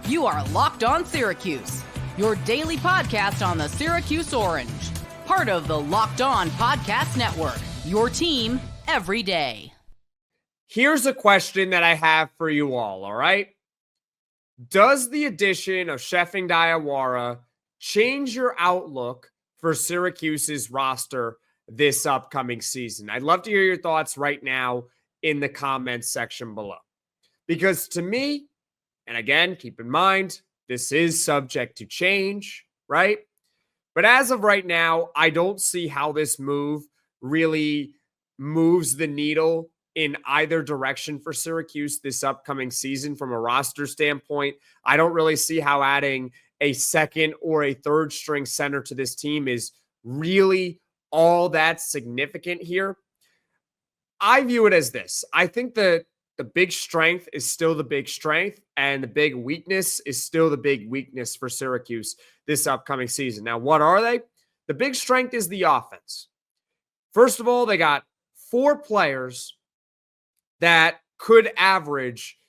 You are Locked On Syracuse, your daily podcast on the Syracuse Orange. Part of the Locked On Podcast Network, your team every day. Here's a question that I have for you all right? Does the addition of Tiefing Diawara change your outlook for Syracuse's roster this upcoming season? I'd love to hear your thoughts right now in the comments section below. Because to me, and again, keep in mind, this is subject to change, right? But as of right now, I don't see how this move really moves the needle in either direction for Syracuse this upcoming season from a roster standpoint. I don't really see how adding a second or a third string center to this team is really all that significant here. I view it as this. I think that the big strength is still the big strength, and the big weakness is still the big weakness for Syracuse this upcoming season. Now, what are they? The big strength is the offense. First of all, they got 4 players that could average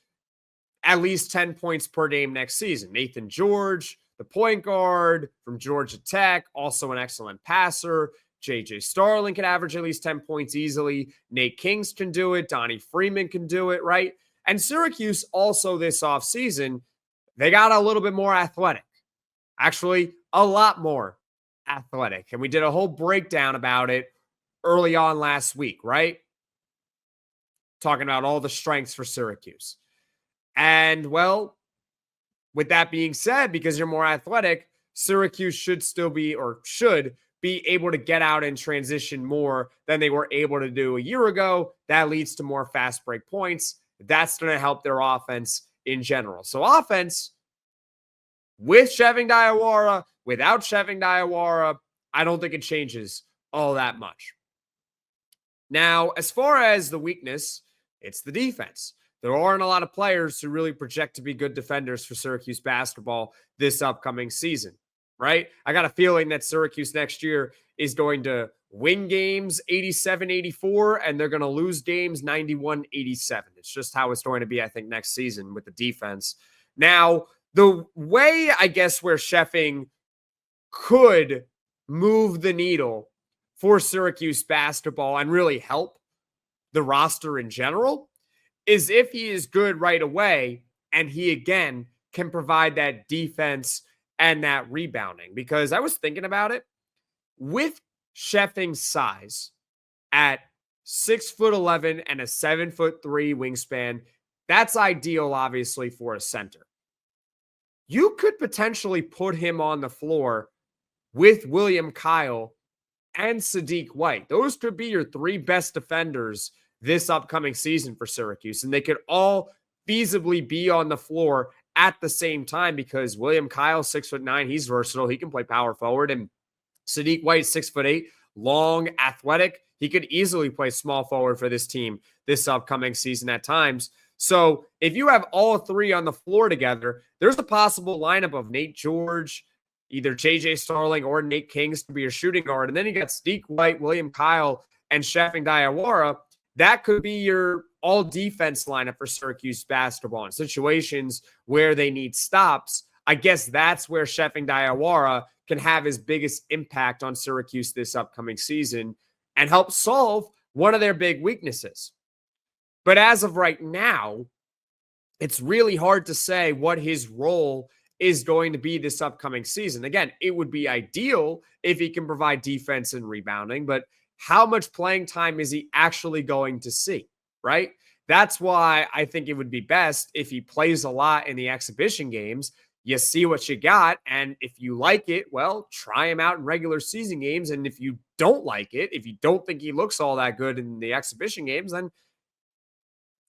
at least 10 points per game next season. Nathan George, the point guard from Georgia Tech, also an excellent passer. J.J. Starling can average at least 10 points easily. Nate Kings can do it. Donnie Freeman can do it, right? And Syracuse also this offseason, they got a little bit more athletic. Actually, a lot more athletic. And we did a whole breakdown about it early on last week, right? Talking about all the strengths for Syracuse. And, well, with that being said, because you're more athletic, Syracuse should be able to get out and transition more than they were able to do a year ago. That leads to more fast break points. That's going to help their offense in general. So offense, with Tiefing Diawara, without Tiefing Diawara, I don't think it changes all that much. Now, as far as the weakness, it's the defense. There aren't a lot of players who really project to be good defenders for Syracuse basketball this upcoming season. Right? I got a feeling that Syracuse next year is going to win games 87-84, and they're going to lose games 91-87. It's just how it's going to be, I think, next season with the defense. Now, the way, I guess, where Tiefing could move the needle for Syracuse basketball and really help the roster in general is if he is good right away and he, again, can provide that defense and that rebounding. Because I was thinking about it, with Tiefing's size at 6'11" and a 7'3" wingspan, that's ideal, obviously, for a center. You could potentially put him on the floor with William Kyle and Sadiq White. Those could be your 3 best defenders this upcoming season for Syracuse, and they could all feasibly be on the floor at the same time, because William Kyle, 6'9", he's versatile. He can play power forward. And Sadiq White, 6'8", long, athletic. He could easily play small forward for this team this upcoming season at times. So if you have all 3 on the floor together, there's a possible lineup of Nate George, either J.J. Starling or Nate Kings to be your shooting guard. And then you got Sadiq White, William Kyle, and Tiefing Diawara. That could be your all-defense lineup for Syracuse basketball in situations where they need stops. I guess that's where Tiefing Diawara can have his biggest impact on Syracuse this upcoming season and help solve one of their big weaknesses. But as of right now, it's really hard to say what his role is going to be this upcoming season. Again, it would be ideal if he can provide defense and rebounding, but how much playing time is he actually going to see, right? That's why I think it would be best if he plays a lot in the exhibition games. You see what you got, and if you like it, well, try him out in regular season games. And if you don't like it, if you don't think he looks all that good in the exhibition games, then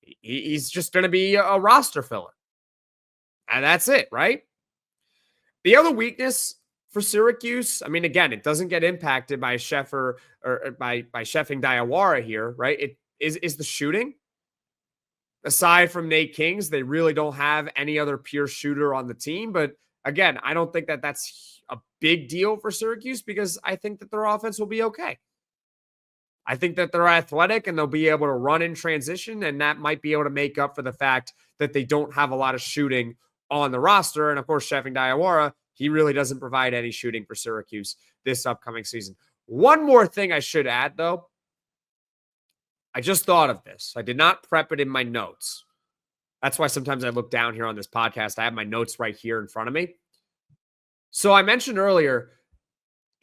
he's just going to be a roster filler. And that's it, right? The other weakness for Syracuse, I mean, again, it doesn't get impacted by Tiefing Diawara here, right? It is the shooting. Aside from Nate Kings, they really don't have any other pure shooter on the team. But again, I don't think that that's a big deal for Syracuse because I think that their offense will be okay. I think that they're athletic and they'll be able to run in transition, and that might be able to make up for the fact that they don't have a lot of shooting on the roster. And of course, Tiefing Diawara, he really doesn't provide any shooting for Syracuse this upcoming season. One more thing I should add, though. I just thought of this. I did not prep it in my notes. That's why sometimes I look down here on this podcast. I have my notes right here in front of me. So I mentioned earlier,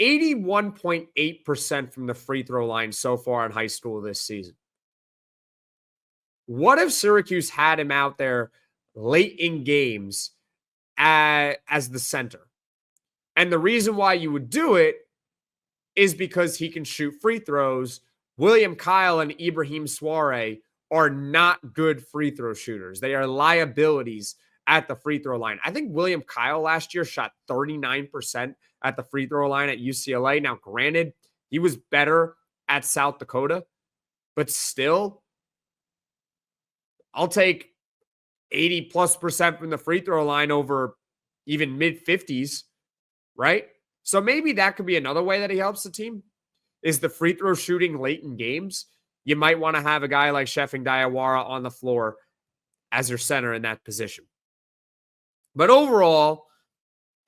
81.8% from the free throw line so far in high school this season. What if Syracuse had him out there late in games as the center? And the reason why you would do it is because he can shoot free throws. William Kyle and Ibrahim Souare are not good free throw shooters. They are liabilities at the free throw line. I think William Kyle last year shot 39% at the free throw line at UCLA. Now, granted, he was better at South Dakota, but still, I'll take 80+% from the free throw line over even mid 50s, right? So maybe that could be another way that he helps the team, is the free throw shooting late in games. You might want to have a guy like Tiefing Diawara on the floor as your center in that position. But overall,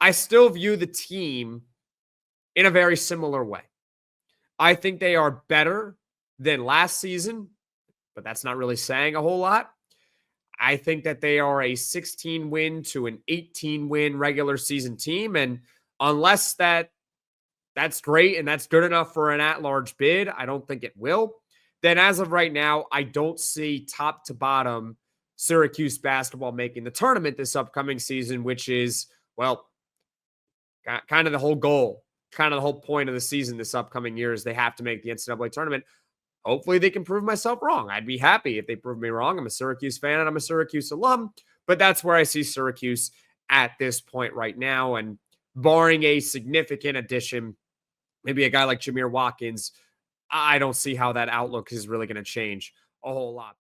I still view the team in a very similar way. I think they are better than last season, but that's not really saying a whole lot. I think that they are a 16-win to an 18-win regular season team. And unless that's great and that's good enough for an at-large bid, I don't think it will. Then as of right now, I don't see top to bottom Syracuse basketball making the tournament this upcoming season, which is, well, kind of the whole goal, kind of the whole point of the season this upcoming year is they have to make the NCAA tournament. Hopefully they can prove myself wrong. I'd be happy if they prove me wrong. I'm a Syracuse fan and I'm a Syracuse alum, but that's where I see Syracuse at this point right now. And barring a significant addition, maybe a guy like Jameer Watkins, I don't see how that outlook is really going to change a whole lot.